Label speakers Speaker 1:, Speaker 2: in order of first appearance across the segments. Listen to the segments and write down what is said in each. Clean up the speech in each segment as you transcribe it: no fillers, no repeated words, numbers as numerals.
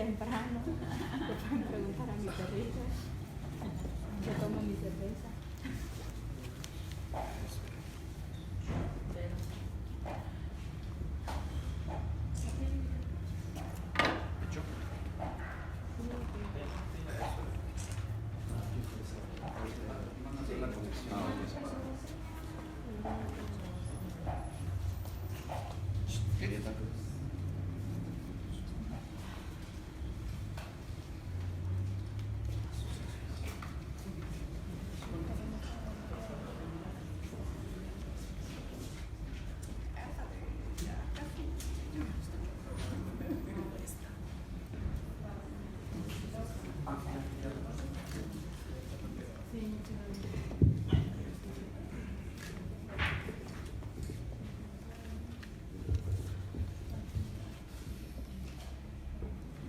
Speaker 1: temprano. Te pueden preguntar a mi perrito. Yo tomo mi cerveza.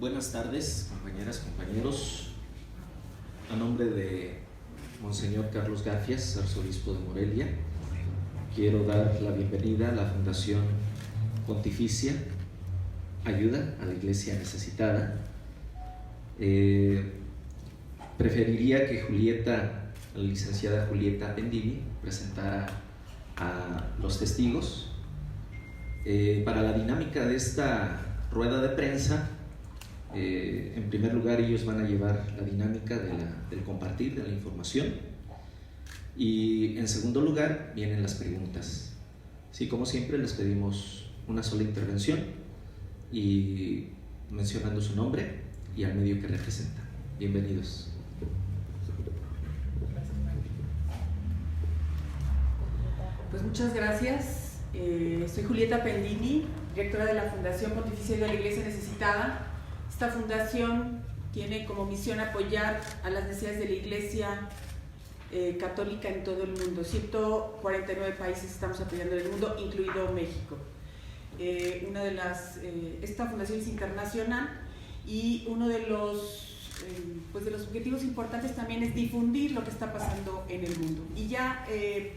Speaker 2: Buenas tardes, compañeras, compañeros. A nombre de Monseñor Carlos Gafias, arzobispo de Morelia, quiero dar la bienvenida a la Fundación Pontificia Ayuda a la Iglesia Necesitada. Preferiría que la licenciada Julieta Pendini, presentara a los testigos. Para la dinámica de esta rueda de prensa, en primer lugar ellos van a llevar la dinámica del compartir de la información, y en segundo lugar vienen las preguntas. Sí, como siempre les pedimos una sola intervención y mencionando su nombre y al medio que representa. Bienvenidos.
Speaker 3: Pues muchas gracias. Soy Julieta Pendini, directora de la Fundación Pontificia de la Iglesia Necesitada. Esta fundación tiene como misión apoyar a las necesidades de la Iglesia católica en todo el mundo. 149 países estamos apoyando en el mundo, incluido México. Esta fundación es internacional y uno de los objetivos importantes también es difundir lo que está pasando en el mundo. Y ya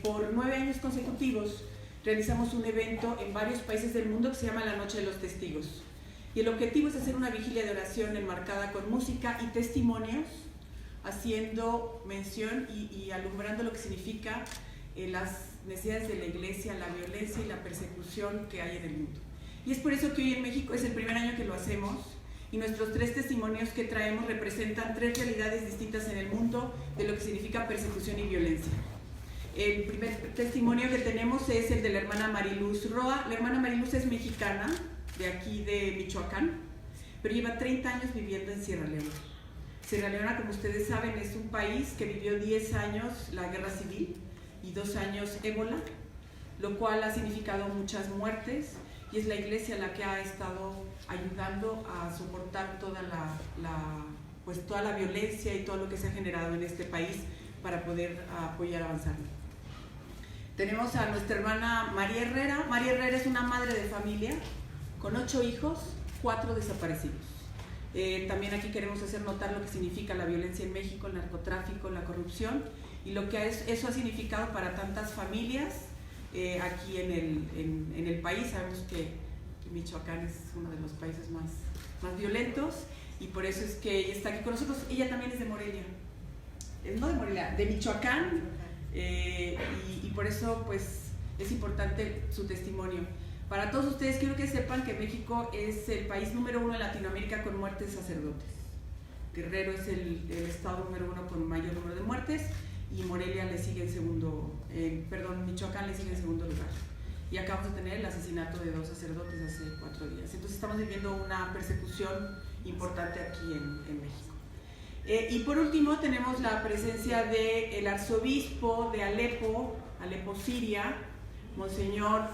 Speaker 3: por 9 años consecutivos realizamos un evento en varios países del mundo que se llama la Noche de los Testigos. Y el objetivo es hacer una vigilia de oración enmarcada con música y testimonios, haciendo mención y alumbrando lo que significa las necesidades de la Iglesia, la violencia y la persecución que hay en el mundo. Y es por eso que hoy en México es el primer año que lo hacemos, y nuestros 3 testimonios que traemos representan 3 realidades distintas en el mundo de lo que significa persecución y violencia. El primer testimonio que tenemos es el de la hermana Mariluz Roa. La hermana Mariluz es mexicana, de aquí de Michoacán, pero lleva 30 años viviendo en Sierra Leona. Sierra Leona, como ustedes saben, es un país que vivió 10 años la guerra civil y 2 años ébola, lo cual ha significado muchas muertes, y es la Iglesia la que ha estado ayudando a soportar toda la violencia y todo lo que se ha generado en este país para poder apoyar a avanzar. Tenemos a nuestra hermana María Herrera. María Herrera es una madre de familia con 8 hijos, 4 desaparecidos. También aquí queremos hacer notar lo que significa la violencia en México, el narcotráfico, la corrupción, y lo que eso ha significado para tantas familias aquí en el país. Sabemos que Michoacán es uno de los países más violentos, y por eso es que ella está aquí con nosotros. Ella también es de Morelia, no de Morelia, de Michoacán, y por eso pues es importante su testimonio. Para todos ustedes quiero que sepan que México es el país número 1 en Latinoamérica con muertes de sacerdotes. Guerrero es el estado número 1 con mayor número de muertes, y Morelia le sigue en segundo, Michoacán le sigue en segundo lugar. Y acabamos de tener el asesinato de 2 sacerdotes hace 4 días. Entonces estamos viviendo una persecución importante aquí en México. Y por último tenemos la presencia del arzobispo de Alepo, Siria, Monseñor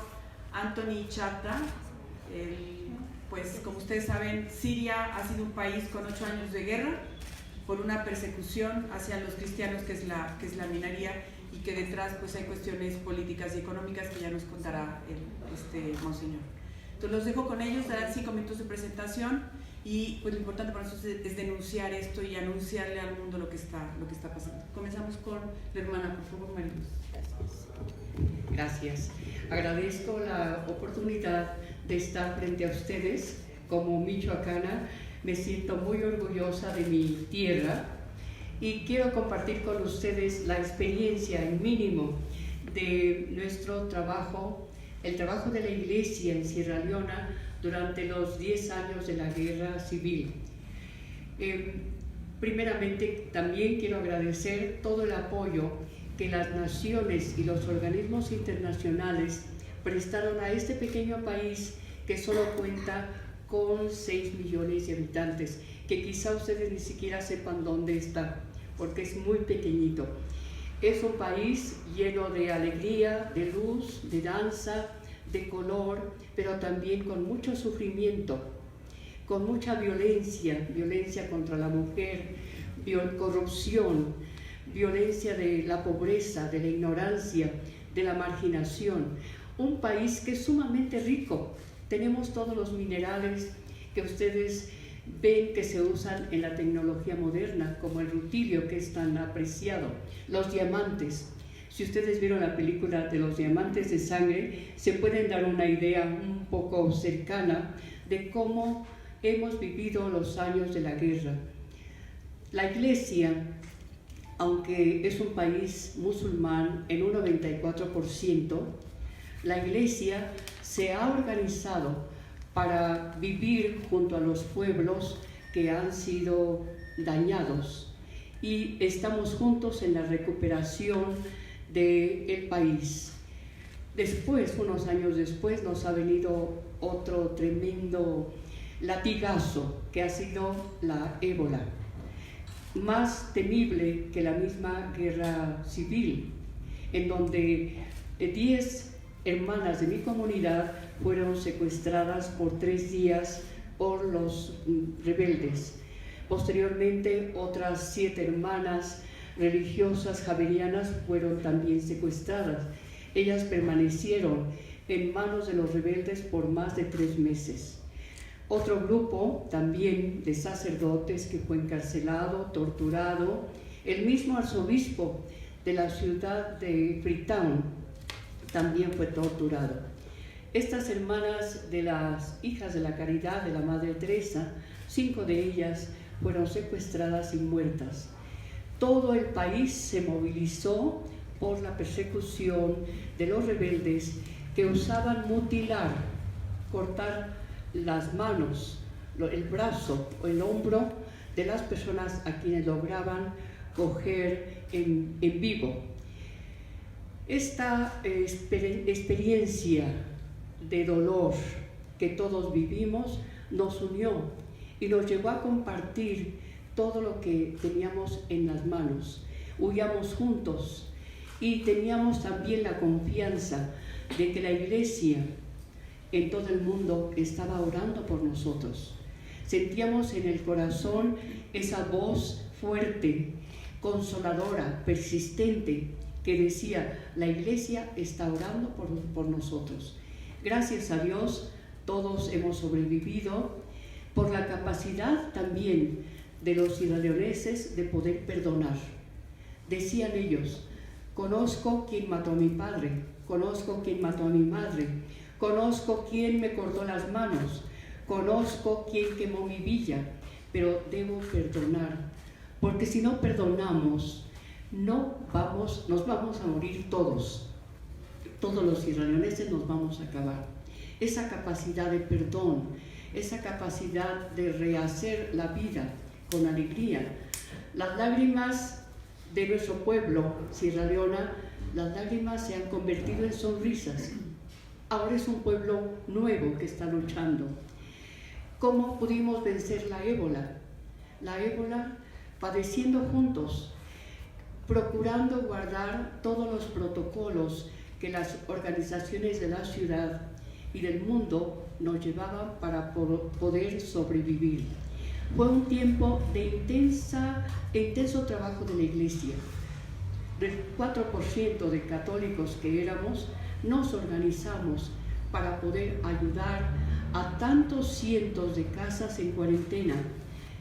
Speaker 3: Anthony Chata. Pues como ustedes saben, Siria ha sido un país con 8 años de guerra por una persecución hacia los cristianos que es la minoría, y que detrás pues hay cuestiones políticas y económicas que ya nos contará monseñor. Entonces los dejo con ellos, darán 5 minutos de presentación, y pues lo importante para nosotros es denunciar esto y anunciarle al mundo lo que está pasando. Comenzamos con la hermana, por favor, Mariluz.
Speaker 4: Gracias. Agradezco la oportunidad de estar frente a ustedes como michoacana, Me siento muy orgullosa de mi tierra y quiero compartir con ustedes la experiencia, en mínimo, de nuestro trabajo, el trabajo de la Iglesia en Sierra Leona durante los 10 años de la Guerra Civil. Primeramente, también quiero agradecer todo el apoyo que las naciones y los organismos internacionales prestaron a este pequeño país que solo cuenta con 6 millones de habitantes, que quizá ustedes ni siquiera sepan dónde está, porque es muy pequeñito. Es un país lleno de alegría, de luz, de danza, de color, pero también con mucho sufrimiento, con mucha violencia, violencia contra la mujer, corrupción, violencia de la pobreza, de la ignorancia, de la marginación. Un país que es sumamente rico. Tenemos todos los minerales que ustedes ven que se usan en la tecnología moderna, como el rutilio, que es tan apreciado, los diamantes. Si ustedes vieron la película de los diamantes de sangre, se pueden dar una idea un poco cercana de cómo hemos vivido los años de la guerra. La Iglesia, aunque es un país musulmán en un 94%, la Iglesia se ha organizado para vivir junto a los pueblos que han sido dañados y estamos juntos en la recuperación del país. Después, unos años después, nos ha venido otro tremendo latigazo que ha sido la ébola, más temible que la misma guerra civil, en donde 10 hermanas de mi comunidad fueron secuestradas por 3 días por los rebeldes. Posteriormente, otras 7 hermanas religiosas javerianas fueron también secuestradas. Ellas permanecieron en manos de los rebeldes por más de 3 meses. Otro grupo también de sacerdotes que fue encarcelado, torturado. El mismo arzobispo de la ciudad de Freetown también fue torturado. Estas hermanas de las hijas de la caridad de la Madre Teresa, 5 de ellas fueron secuestradas y muertas. Todo el país se movilizó por la persecución de los rebeldes que usaban mutilar, cortar las manos, el brazo o el hombro de las personas a quienes lograban coger en vivo. Esta experiencia de dolor que todos vivimos nos unió y nos llevó a compartir todo lo que teníamos en las manos. Huíamos juntos y teníamos también la confianza de que la Iglesia en todo el mundo estaba orando por nosotros. Sentíamos en el corazón esa voz fuerte, consoladora, persistente, que decía: la Iglesia está orando por nosotros. Gracias a Dios, todos hemos sobrevivido por la capacidad también de los sierraleoneses de poder perdonar. Decían ellos: conozco quién mató a mi padre, conozco quién mató a mi madre, conozco quién me cortó las manos, conozco quién quemó mi villa, pero debo perdonar, porque si no perdonamos, nos vamos a morir todos. Todos los sierraleoneses nos vamos a acabar. Esa capacidad de perdón, esa capacidad de rehacer la vida con alegría. Las lágrimas de nuestro pueblo, Sierra Leona, las lágrimas se han convertido en sonrisas. Ahora es un pueblo nuevo que está luchando. ¿Cómo pudimos vencer la ébola? La ébola padeciendo juntos, procurando guardar todos los protocolos que las organizaciones de la ciudad y del mundo nos llevaban para poder sobrevivir. Fue un tiempo de intenso trabajo de la Iglesia. Del 4% de católicos que éramos, nos organizamos para poder ayudar a tantos cientos de casas en cuarentena,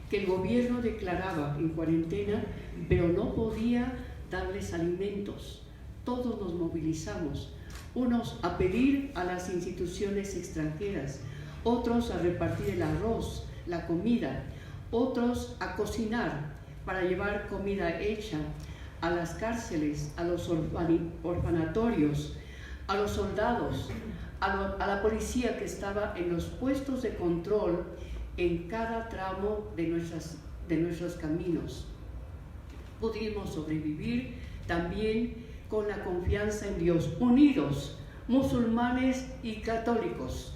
Speaker 4: que el gobierno declaraba en cuarentena, pero no podía darles alimentos. Todos nos movilizamos, unos a pedir a las instituciones extranjeras, otros a repartir el arroz, la comida, otros a cocinar para llevar comida hecha a las cárceles, a los orfanatorios, a los soldados, a la policía que estaba en los puestos de control en cada tramo de nuestros caminos. Pudimos sobrevivir también con la confianza en Dios, unidos, musulmanes y católicos.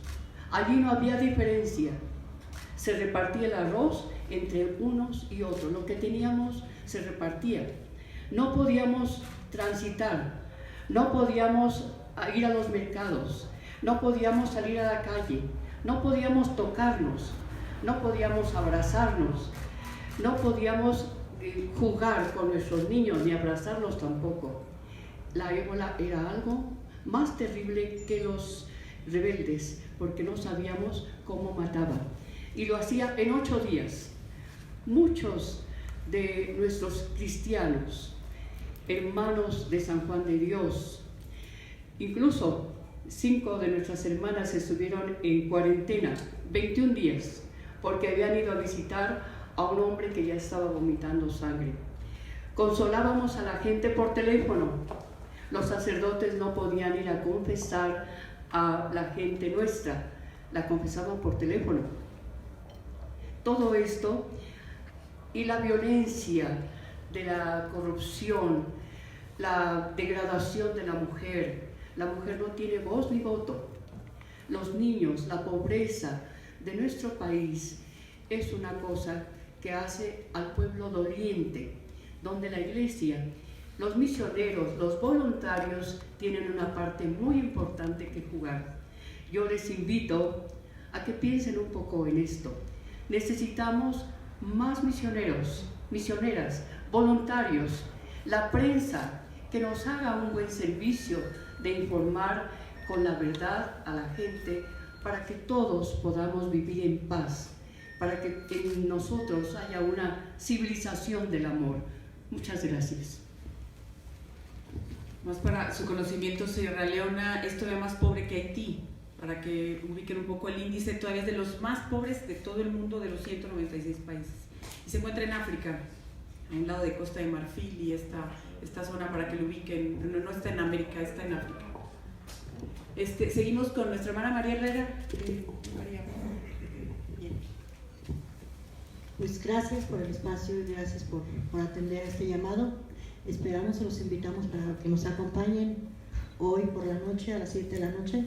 Speaker 4: Allí no había diferencia. Se repartía el arroz entre unos y otros. Lo que teníamos se repartía. No podíamos transitar, no podíamos ir a los mercados, no podíamos salir a la calle, no podíamos tocarnos, no podíamos abrazarnos, no podíamos jugar con nuestros niños ni abrazarlos tampoco. La ébola era algo más terrible que los rebeldes, porque no sabíamos cómo mataba. Y lo hacía en 8 días. Muchos de nuestros cristianos, hermanos de San Juan de Dios, incluso 5 de nuestras hermanas estuvieron en cuarentena 21 días, porque habían ido a visitar a un hombre que ya estaba vomitando sangre. Consolábamos a la gente por teléfono. Los sacerdotes no podían ir a confesar a la gente nuestra, la confesaban por teléfono. Todo esto y la violencia de la corrupción, la degradación de la mujer no tiene voz ni voto. Los niños, la pobreza de nuestro país es una cosa que hace al pueblo doliente, donde la iglesia, los misioneros, los voluntarios tienen una parte muy importante que jugar. Yo les invito a que piensen un poco en esto. Necesitamos más misioneros, misioneras, voluntarios, la prensa que nos haga un buen servicio de informar con la verdad a la gente para que todos podamos vivir en paz, para que en nosotros haya una civilización del amor. Muchas gracias.
Speaker 3: Más para su conocimiento, Sierra Leona es todavía más pobre que Haití, para que ubiquen un poco el índice, todavía es de los más pobres de todo el mundo, de los 196 países. Y se encuentra en África, a un lado de Costa de Marfil, y esta zona, para que lo ubiquen, no está en América, está en África. Seguimos con nuestra hermana María Herrera. María. Bien.
Speaker 5: Pues gracias por el espacio y gracias por atender a este llamado. Esperamos y los invitamos para que nos acompañen hoy por la noche, a las 7 de la noche,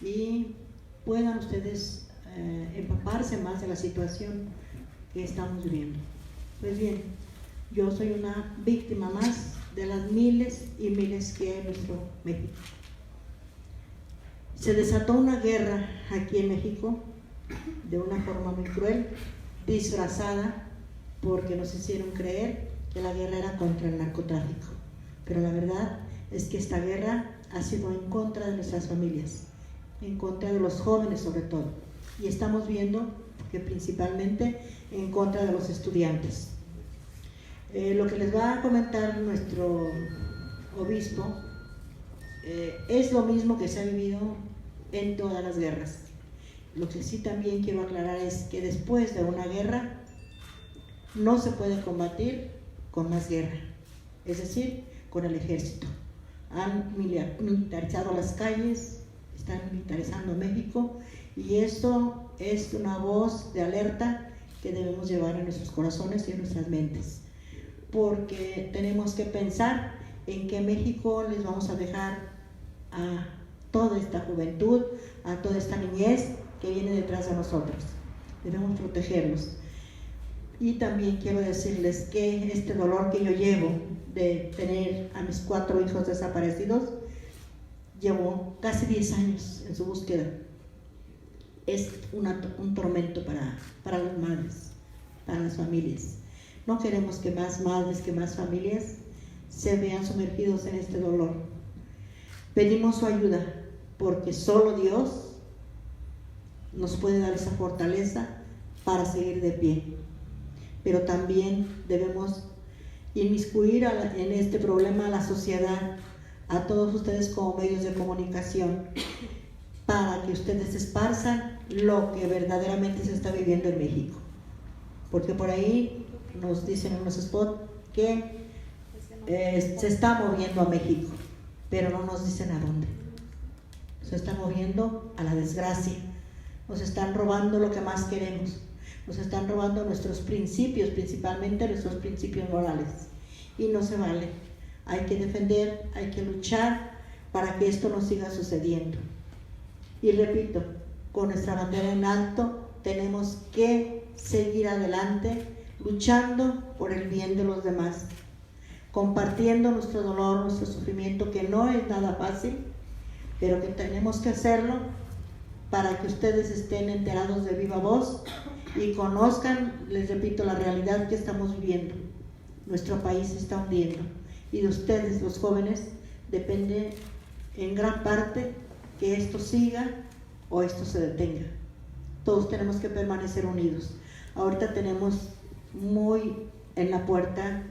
Speaker 5: y puedan ustedes empaparse más de la situación que estamos viviendo. Pues bien, yo soy una víctima más de las miles y miles que hay en nuestro México. Se desató una guerra aquí en México de una forma muy cruel, disfrazada, porque nos hicieron creer que la guerra era contra el narcotráfico. Pero la verdad es que esta guerra ha sido en contra de nuestras familias, en contra de los jóvenes sobre todo. Y estamos viendo que principalmente en contra de los estudiantes. Lo que les va a comentar nuestro obispo es lo mismo que se ha vivido en todas las guerras. Lo que sí también quiero aclarar es que después de una guerra no se puede combatir con más guerra, es decir, con el ejército. Han militarizado las calles, están militarizando México, y esto es una voz de alerta que debemos llevar en nuestros corazones y en nuestras mentes, porque tenemos que pensar en que México les vamos a dejar a toda esta juventud, a toda esta niñez que viene detrás de nosotros. Debemos protegerlos. Y también quiero decirles que este dolor que yo llevo de tener a mis 4 hijos desaparecidos, llevo casi 10 años en su búsqueda. Es un tormento para las madres, para las familias. No queremos que más madres, que más familias se vean sumergidos en este dolor. Pedimos su ayuda, porque solo Dios nos puede dar esa fortaleza para seguir de pie. Pero también debemos inmiscuir en este problema a la sociedad, a todos ustedes como medios de comunicación, para que ustedes esparzan lo que verdaderamente se está viviendo en México. Porque por ahí nos dicen en los spots que se está moviendo a México, pero no nos dicen a dónde. Se está moviendo a la desgracia. Nos están robando lo que más queremos. Nos están robando nuestros principios, principalmente nuestros principios morales. Y no se vale. Hay que defender, hay que luchar para que esto no siga sucediendo. Y repito, con nuestra bandera en alto, tenemos que seguir adelante, luchando por el bien de los demás, compartiendo nuestro dolor, nuestro sufrimiento, que no es nada fácil, pero que tenemos que hacerlo para que ustedes estén enterados de viva voz y conozcan, les repito, la realidad que estamos viviendo. Nuestro país se está hundiendo y de ustedes, los jóvenes, depende en gran parte que esto siga o esto se detenga. Todos tenemos que permanecer unidos. Ahorita tenemos muy en la puerta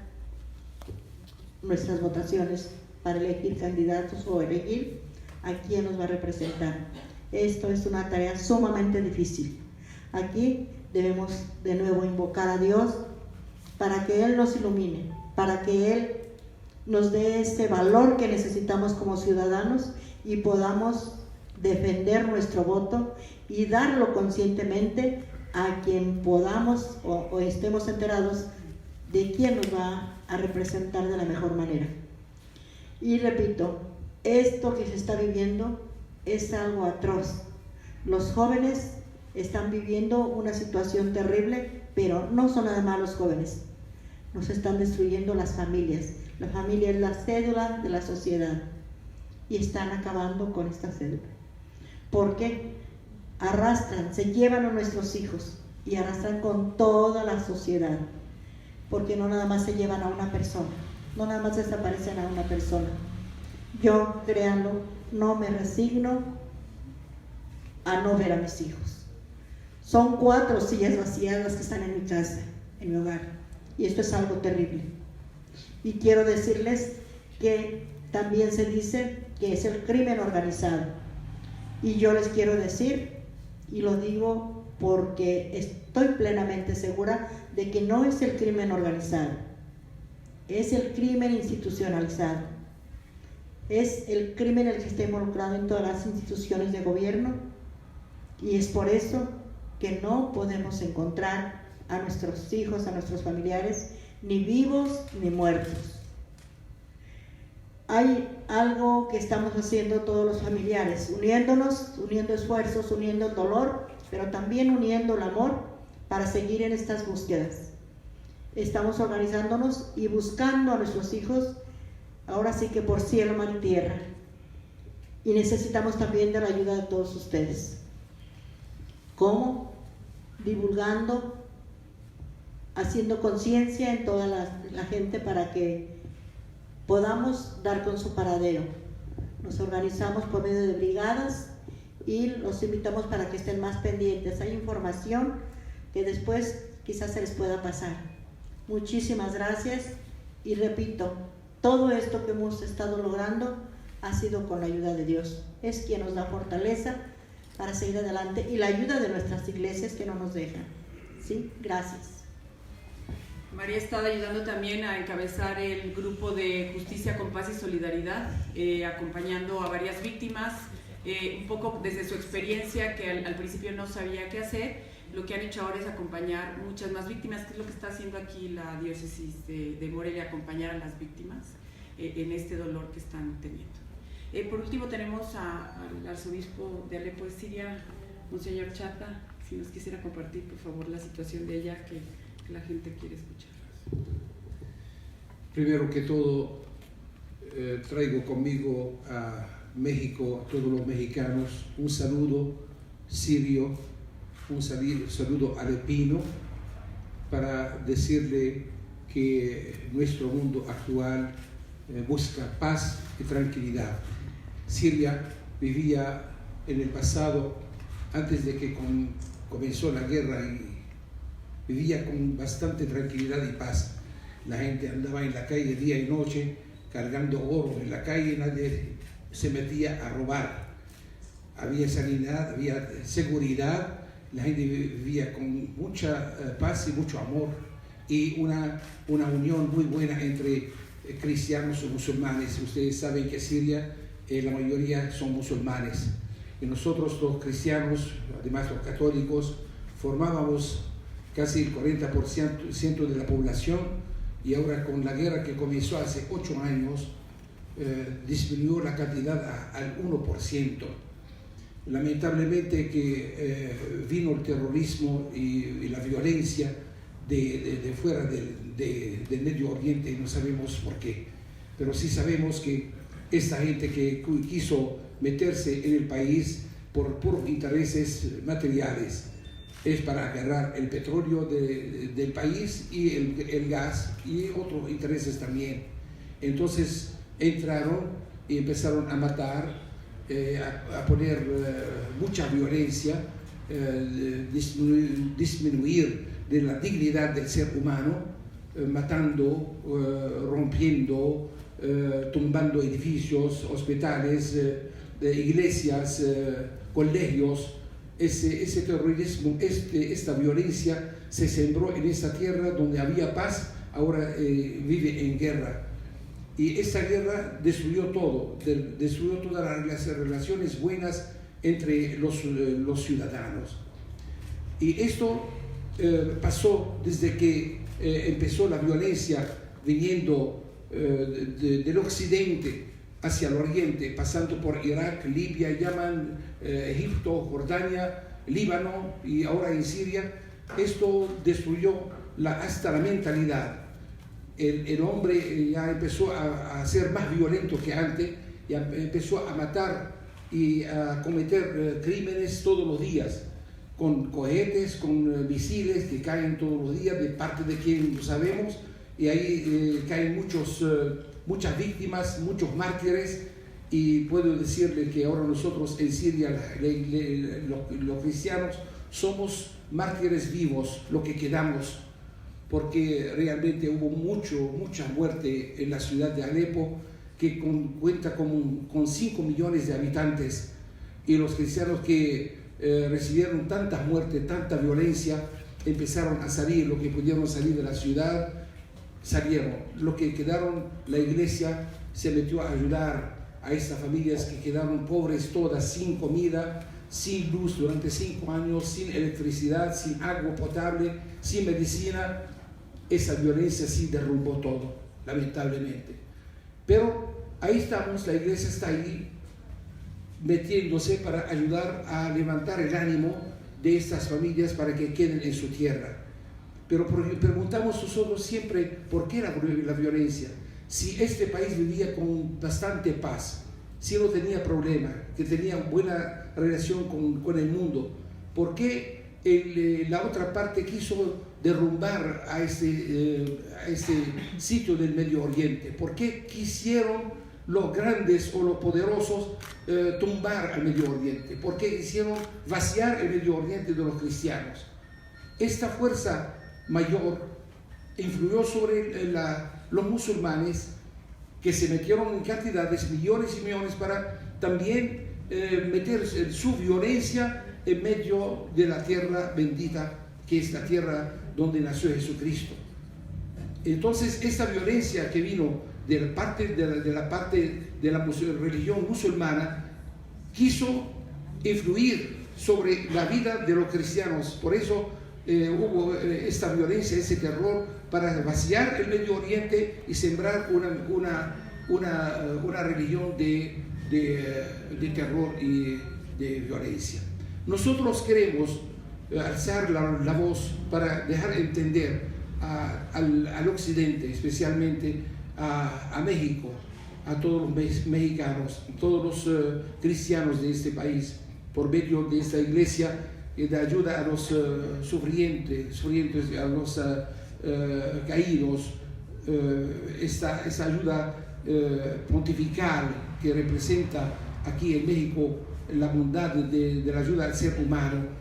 Speaker 5: nuestras votaciones para elegir candidatos o elegir a quién nos va a representar. Esto es una tarea sumamente difícil. Aquí debemos de nuevo invocar a Dios para que Él nos ilumine, para que Él nos dé ese valor que necesitamos como ciudadanos y podamos defender nuestro voto y darlo conscientemente a quien podamos o estemos enterados de quién nos va a representar de la mejor manera. Y repito, esto que se está viviendo es algo atroz. Los jóvenes están viviendo una situación terrible, pero no son nada más los jóvenes. Nos están destruyendo las familias. La familia es la cédula de la sociedad y están acabando con esta cédula. Porque arrastran, se llevan a nuestros hijos y arrastran con toda la sociedad. Porque no nada más se llevan a una persona, no nada más desaparecen a una persona. Yo, créanlo, no me resigno a no ver a mis hijos. Son 4 sillas vacías las que están en mi casa, en mi hogar, y esto es algo terrible. Y quiero decirles que también se dice que es el crimen organizado. Y yo les quiero decir, y lo digo porque estoy plenamente segura de que no es el crimen organizado, es el crimen institucionalizado, es el crimen el que está involucrado en todas las instituciones de gobierno, y es por eso que no podemos encontrar a nuestros hijos, a nuestros familiares, ni vivos ni muertos. Hay algo que estamos haciendo todos los familiares, uniéndonos, uniendo esfuerzos, uniendo el dolor, pero también uniendo el amor para seguir en estas búsquedas. Estamos organizándonos y buscando a nuestros hijos, ahora sí que por cielo, mar y tierra. Y necesitamos también de la ayuda de todos ustedes. ¿Cómo? Divulgando, haciendo conciencia en toda la gente para que podamos dar con su paradero. Nos organizamos por medio de brigadas y los invitamos para que estén más pendientes. Hay información que después quizás se les pueda pasar. Muchísimas gracias y repito, todo esto que hemos estado logrando ha sido con la ayuda de Dios. Es quien nos da fortaleza para seguir adelante y la ayuda de nuestras iglesias que no nos dejan. ¿Sí? Gracias.
Speaker 3: María está ayudando también a encabezar el grupo de Justicia con Paz y Solidaridad, acompañando a varias víctimas, un poco desde su experiencia, que al principio no sabía qué hacer. Lo que han hecho ahora es acompañar muchas más víctimas, que es lo que está haciendo aquí la diócesis de Morelia, acompañar a las víctimas en este dolor que están teniendo. Por último tenemos al arzobispo de Alepo de Siria, Monseñor Chata, si nos quisiera compartir por favor la situación de ella que la gente quiere escuchar.
Speaker 6: Primero que todo, traigo conmigo a México, a todos los mexicanos, un saludo sirio, un saludo alepino, para decirle que nuestro mundo actual busca paz y tranquilidad. Siria vivía en el pasado, antes de que comenzó la guerra, y vivía con bastante tranquilidad y paz. La gente andaba en la calle día y noche cargando oro en la calle, nadie se metía a robar. había sanidad, había seguridad, la gente vivía con mucha paz y mucho amor y una unión muy buena entre cristianos y musulmanes. Ustedes saben que Siria la mayoría son musulmanes y nosotros los cristianos, además los católicos, formábamos casi el 40% de la población y ahora con la guerra que comenzó hace 8 años disminuyó la cantidad al 1%. Lamentablemente que vino el terrorismo y la violencia de fuera del Medio Oriente, no sabemos por qué, pero sí sabemos que esta gente que quiso meterse en el país por puros intereses materiales es para agarrar el petróleo del país y el gas y otros intereses también. Entonces entraron y empezaron a matar, a poner mucha violencia, disminuir de la dignidad del ser humano, matando, rompiendo, tumbando edificios, hospitales, iglesias, colegios. Ese terrorismo, esta violencia se sembró en esta tierra donde había paz, ahora vive en guerra. Y esta guerra destruyó todo, destruyó todas las relaciones buenas entre los ciudadanos. Y esto pasó desde que empezó la violencia viniendo del occidente hacia el oriente, pasando por Irak, Libia, Yemen, Egipto, Jordania, Líbano y ahora en Siria. Esto destruyó hasta la mentalidad. El hombre ya empezó a ser más violento que antes, ya empezó a matar y a cometer crímenes todos los días, con cohetes, con misiles que caen todos los días, de parte de quien lo sabemos, y ahí caen muchas víctimas, muchos mártires, y puedo decirle que ahora nosotros en Siria, los cristianos, somos mártires vivos, lo que quedamos, porque realmente hubo mucha muerte en la ciudad de Alepo, que cuenta con 5 millones de habitantes, y los cristianos que recibieron tantas muertes, tanta violencia, empezaron a salir. Lo que pudieron salir de la ciudad, salieron. Lo que quedaron, la iglesia se metió a ayudar a estas familias que quedaron pobres todas, sin comida, sin luz durante 5 años, sin electricidad, sin agua potable, sin medicina. Esa violencia sí derrumbó todo, lamentablemente. Pero ahí estamos, la iglesia está ahí metiéndose para ayudar a levantar el ánimo de estas familias para que queden en su tierra. Pero preguntamos nosotros siempre por qué la violencia. Si este país vivía con bastante paz, si no tenía problema, que tenía buena relación con el mundo, ¿por qué la otra parte quiso derrumbar a este sitio del Medio Oriente? ¿Por qué quisieron los grandes o los poderosos tumbar al Medio Oriente? ¿Por qué quisieron vaciar el Medio Oriente de los cristianos? Esta fuerza mayor influyó sobre los musulmanes, que se metieron en cantidades, millones y millones, para también meter su violencia en medio de la tierra bendita, que es la tierra donde nació Jesucristo. Entonces, esta violencia que vino de la parte de la religión musulmana quiso influir sobre la vida de los cristianos. Por eso hubo esta violencia, ese terror, para vaciar el Medio Oriente y sembrar una religión de terror y de violencia. Nosotros queremos alzar la voz para dejar entender al occidente, especialmente a México, a todos los mexicanos, a todos los cristianos de este país, por medio de esta iglesia, de ayuda a los sufrientes, a los caídos, esta ayuda pontifical que representa aquí en México la bondad de la ayuda al ser humano.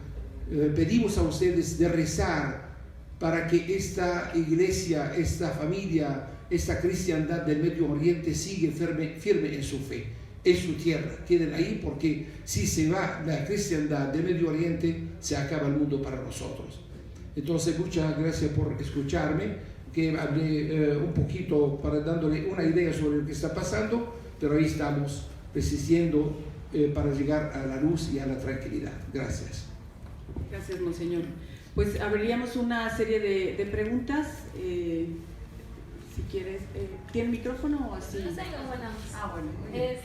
Speaker 6: Pedimos a ustedes de rezar para que esta iglesia, esta familia, esta cristiandad del Medio Oriente siga firme en su fe. es su tierra, tienen ahí, porque si se va la cristiandad de Medio Oriente, se acaba el mundo para nosotros. Entonces, muchas gracias por escucharme, que hablé un poquito para dándole una idea sobre lo que está pasando, pero ahí estamos resistiendo para llegar a la luz y a la tranquilidad. Gracias.
Speaker 3: Gracias, monseñor. Pues abriríamos una serie de preguntas. Si quieres, ¿tiene micrófono o así?
Speaker 7: No sé cómo andamos.
Speaker 3: Bueno. Muy bien.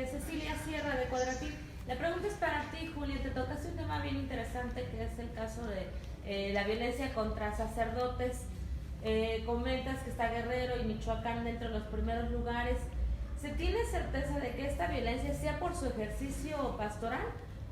Speaker 7: Cecilia Sierra de Cuadratil. La pregunta es para ti, Julia. Te tocaste un tema bien interesante que es el caso de la violencia contra sacerdotes. Comentas que está Guerrero y Michoacán dentro de los primeros lugares. ¿Se tiene certeza de que esta violencia sea por su ejercicio pastoral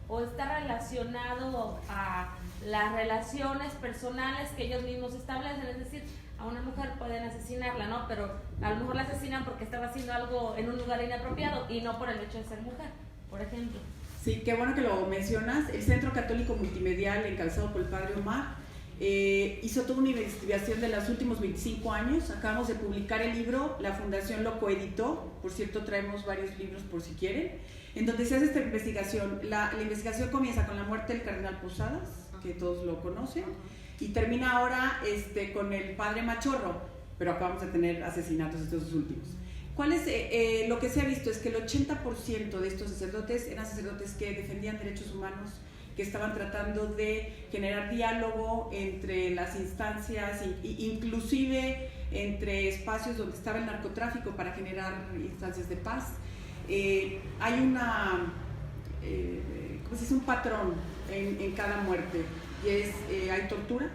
Speaker 7: o está relacionado a las relaciones personales que ellos mismos establecen? Es decir, a una mujer pueden asesinarla, ¿no? Pero a lo mejor la asesinan porque estaba haciendo algo en un lugar inapropiado y no por el hecho de ser mujer, por ejemplo.
Speaker 3: Sí, qué bueno que lo mencionas. El Centro Católico Multimedial, encabezado por el Padre Omar, hizo toda una investigación de los últimos 25 años. Acabamos de publicar el libro, la Fundación lo coeditó, por cierto traemos varios libros por si quieren, en donde se hace esta investigación. La investigación comienza con la muerte del cardenal Posadas, que todos lo conocen, y termina ahora con el padre Machorro, pero acabamos de tener asesinatos estos dos últimos. ¿Cuál es lo que se ha visto? Es que el 80% de estos sacerdotes eran sacerdotes que defendían derechos humanos, que estaban tratando de generar diálogo entre las instancias, inclusive entre espacios donde estaba el narcotráfico para generar instancias de paz. Hay un patrón en cada muerte, y hay tortura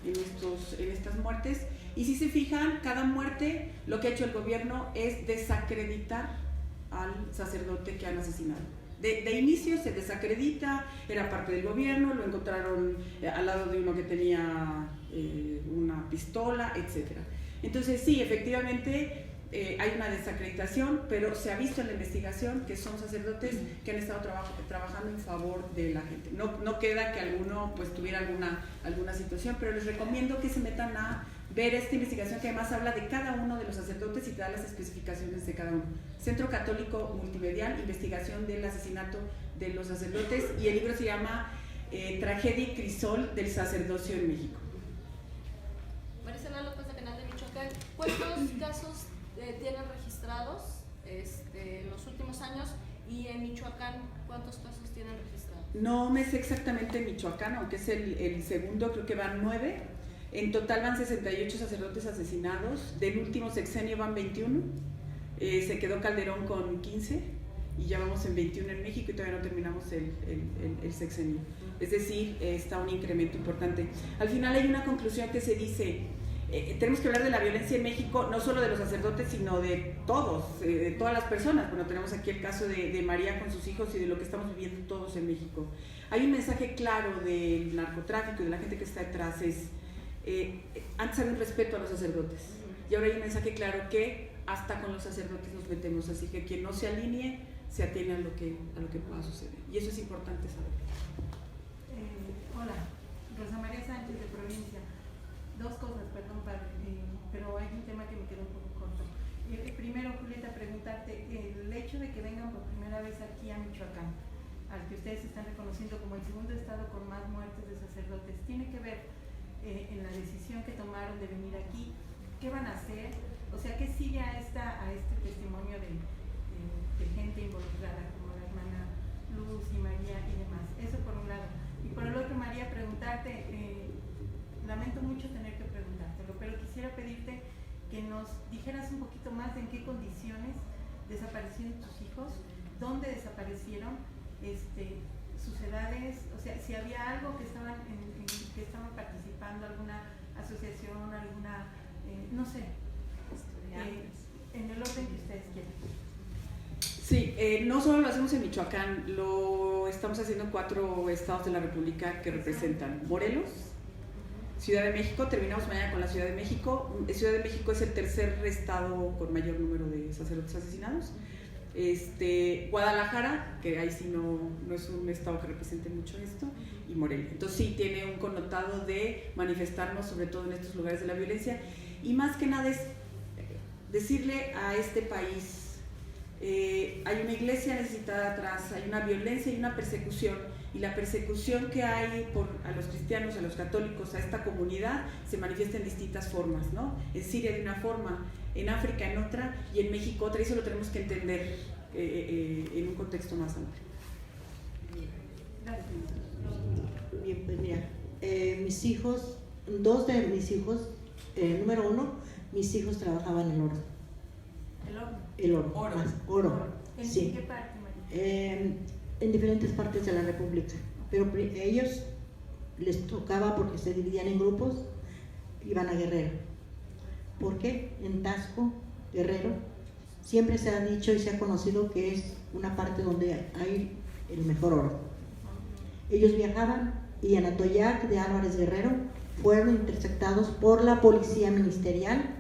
Speaker 3: en estas muertes. Y si se fijan, cada muerte lo que ha hecho el gobierno es desacreditar al sacerdote que han asesinado. De inicio se desacredita, era parte del gobierno, lo encontraron al lado de uno que tenía una pistola, etc. Entonces sí, efectivamente hay una desacreditación, pero se ha visto en la investigación que son sacerdotes que han estado trabajando en favor de la gente. No queda que alguno pues tuviera alguna situación, pero les recomiendo que se metan a ver esta investigación, que además habla de cada uno de los sacerdotes y te da las especificaciones de cada uno. Centro Católico Multimedial, investigación del asesinato de los sacerdotes, y el libro se llama Tragedia y Crisol del sacerdocio en México.
Speaker 8: Maricela López de Penal de Michoacán, ¿cuántos casos tienen registrados en los últimos años? Y en Michoacán, ¿cuántos casos tienen registrados?
Speaker 3: No me sé exactamente en Michoacán, aunque es el segundo, creo que van 9. En total van 68 sacerdotes asesinados, del último sexenio van 21, se quedó Calderón con 15 y ya vamos en 21 en México y todavía no terminamos el sexenio. Es decir, está un incremento importante. Al final hay una conclusión que se dice, tenemos que hablar de la violencia en México, no solo de los sacerdotes, sino de todos, de todas las personas. Bueno, tenemos aquí el caso de María con sus hijos y de lo que estamos viviendo todos en México. Hay un mensaje claro del narcotráfico y de la gente que está detrás, antes había un respeto a los sacerdotes y ahora hay un mensaje claro que hasta con los sacerdotes nos metemos, así que quien no se alinee se atiene a lo que pueda suceder, y eso es importante saber.
Speaker 1: Hola, Rosa María Sánchez de Provincia. Dos cosas, perdón, padre, pero hay un tema que me quedó un poco corto. Primero, Julieta, preguntarte, el hecho de que vengan por primera vez aquí a Michoacán, al que ustedes están reconociendo como el segundo estado con más muertes de sacerdotes, ¿tiene que ver en la decisión que tomaron de venir aquí? ¿Qué van a hacer? O sea, ¿qué sigue a este testimonio de gente involucrada como la hermana Luz y María y demás? Eso por un lado. Y por el otro, María, preguntarte, lamento mucho tener que preguntártelo, pero quisiera pedirte que nos dijeras un poquito más de en qué condiciones desaparecieron tus hijos, dónde desaparecieron, sus edades, o sea, si había algo que estaban participando, alguna asociación, alguna, no sé, en el orden que ustedes quieran.
Speaker 3: Sí, no solo lo hacemos en Michoacán, lo estamos haciendo en 4 estados de la República que representan Morelos, Ciudad de México, terminamos mañana con la Ciudad de México. Ciudad de México es el tercer estado con mayor número de sacerdotes asesinados. Guadalajara, que ahí sí no es un estado que represente mucho esto, y Morelia. Entonces sí tiene un connotado de manifestarnos sobre todo en estos lugares de la violencia, y más que nada es decirle a este país hay una iglesia necesitada atrás, hay una violencia y una persecución, y la persecución que hay a los cristianos, a los católicos, a esta comunidad, se manifiesta en distintas formas, ¿no? En Siria de una forma, en África en otra, y en México otra, y eso lo tenemos que entender en un contexto más amplio.
Speaker 5: Bien, pues mira, mis hijos, dos de mis hijos, número uno, mis hijos trabajaban en oro.
Speaker 1: El oro.
Speaker 5: El oro.
Speaker 3: Oro.
Speaker 5: Oro.
Speaker 1: ¿En
Speaker 5: Sí.
Speaker 1: qué parte, María?
Speaker 5: En diferentes partes de la República, pero ellos les tocaba, porque se dividían en grupos, iban a Guerrero. ¿Por qué? En Tasco, Guerrero, siempre se ha dicho y se ha conocido que es una parte donde hay el mejor oro. Ellos viajaban y en Atoyac de Álvarez Guerrero fueron interceptados por la policía ministerial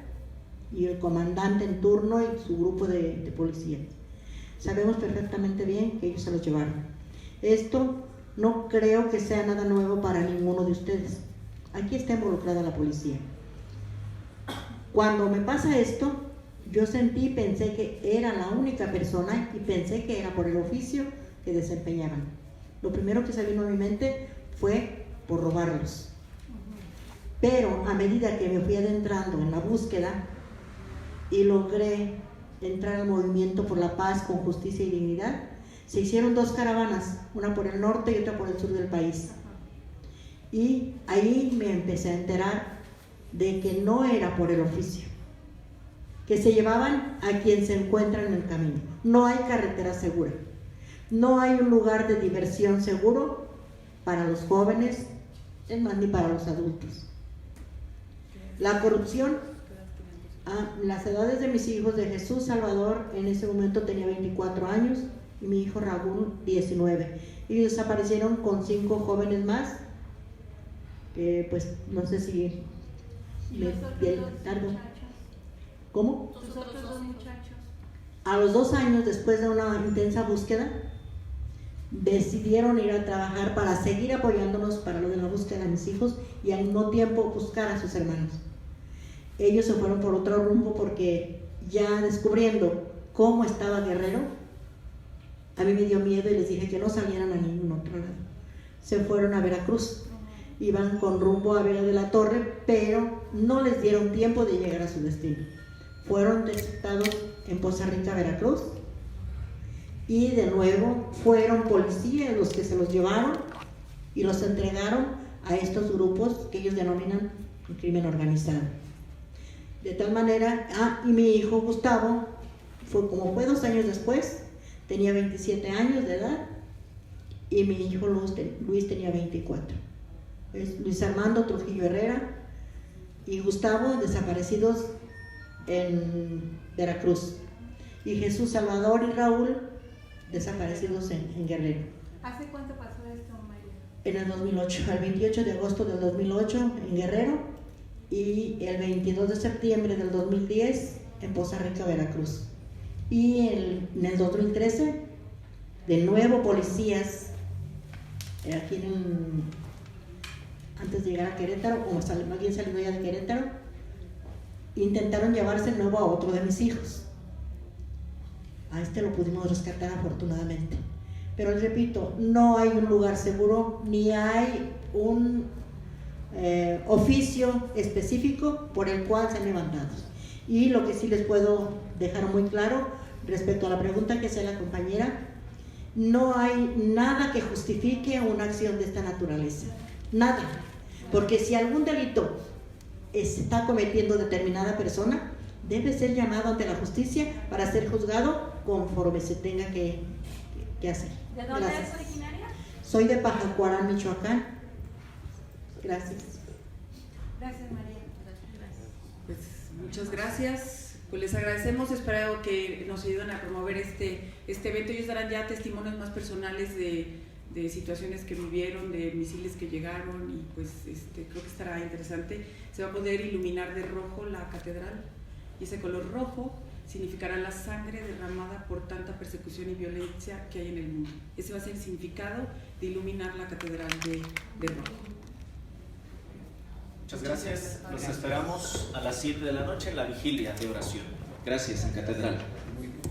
Speaker 5: y el comandante en turno y su grupo de policía. Sabemos perfectamente bien que ellos se los llevaron. Esto no creo que sea nada nuevo para ninguno de ustedes. Aquí está involucrada la policía. Cuando me pasa esto, yo sentí, pensé que era la única persona y pensé que era por el oficio que desempeñaban. Lo primero que se vino a mi mente fue por robarlos. Pero a medida que me fui adentrando en la búsqueda y logré entrar al movimiento por la paz con justicia y dignidad, se hicieron dos caravanas, una por el norte y otra por el sur del país. Y ahí me empecé a enterar de que no era por el oficio, que se llevaban a quien se encuentra en el camino. No hay carretera segura, no hay un lugar de diversión seguro para los jóvenes, es más, ni para los adultos. La corrupción, las edades de mis hijos, de Jesús Salvador en ese momento tenía 24 años y mi hijo Raúl 19. Ellos desaparecieron con 5 jóvenes más, pues no sé si
Speaker 1: ¿Y los otros dos muchachos?
Speaker 5: ¿Cómo?
Speaker 1: ¿Los otros dos muchachos?
Speaker 5: A los 2 años, después de una intensa búsqueda, decidieron ir a trabajar para seguir apoyándonos para lo de la búsqueda de mis hijos y al mismo tiempo buscar a sus hermanos. Ellos se fueron por otro rumbo porque ya descubriendo cómo estaba Guerrero, a mí me dio miedo y les dije que no salieran a ningún otro lado. Se fueron a Veracruz, iban con rumbo a Vega de la Torre, pero no les dieron tiempo de llegar a su destino. Fueron interceptados en Poza Rica, Veracruz, y de nuevo fueron policías los que se los llevaron y los entregaron a estos grupos que ellos denominan el crimen organizado. De tal manera, y mi hijo Gustavo, fue 2 años después, tenía 27 años de edad, y mi hijo Luis tenía 24. Es Luis Armando Trujillo Herrera y Gustavo desaparecidos en Veracruz, y Jesús Salvador y Raúl desaparecidos en Guerrero.
Speaker 1: ¿Hace cuánto pasó esto, María?
Speaker 5: En el 2008, el 28 de agosto del 2008 en Guerrero y el 22 de septiembre del 2010 en Poza Rica, Veracruz. Y en el 2013, de nuevo policías, aquí antes de llegar a Querétaro, o alguien salió ya de Querétaro, intentaron llevarse de nuevo a otro de mis hijos. A este lo pudimos rescatar afortunadamente. Pero les repito, no hay un lugar seguro, ni hay un oficio específico por el cual sean levantados. Y lo que sí les puedo dejar muy claro respecto a la pregunta que hacía la compañera, no hay nada que justifique una acción de esta naturaleza, nada, porque si algún delito está cometiendo determinada persona, debe ser llamado ante la justicia para ser juzgado conforme se tenga que hacer.
Speaker 7: ¿De dónde
Speaker 5: Gracias.
Speaker 7: es originaria?
Speaker 5: Soy de Pajacuarán, Michoacán. Gracias.
Speaker 1: Gracias, María.
Speaker 3: Pues muchas gracias, pues les agradecemos, espero que nos ayuden a promover este evento. Ellos darán ya testimonios más personales de situaciones que vivieron, de misiles que llegaron, y pues creo que estará interesante. Se va a poder iluminar de rojo la catedral, y ese color rojo significará la sangre derramada por tanta persecución y violencia que hay en el mundo. Ese va a ser el significado de iluminar la catedral de rojo.
Speaker 9: Muchas gracias. Los esperamos a las 7 de la noche en la vigilia de oración.
Speaker 2: Gracias, en Catedral.
Speaker 6: Muy bien.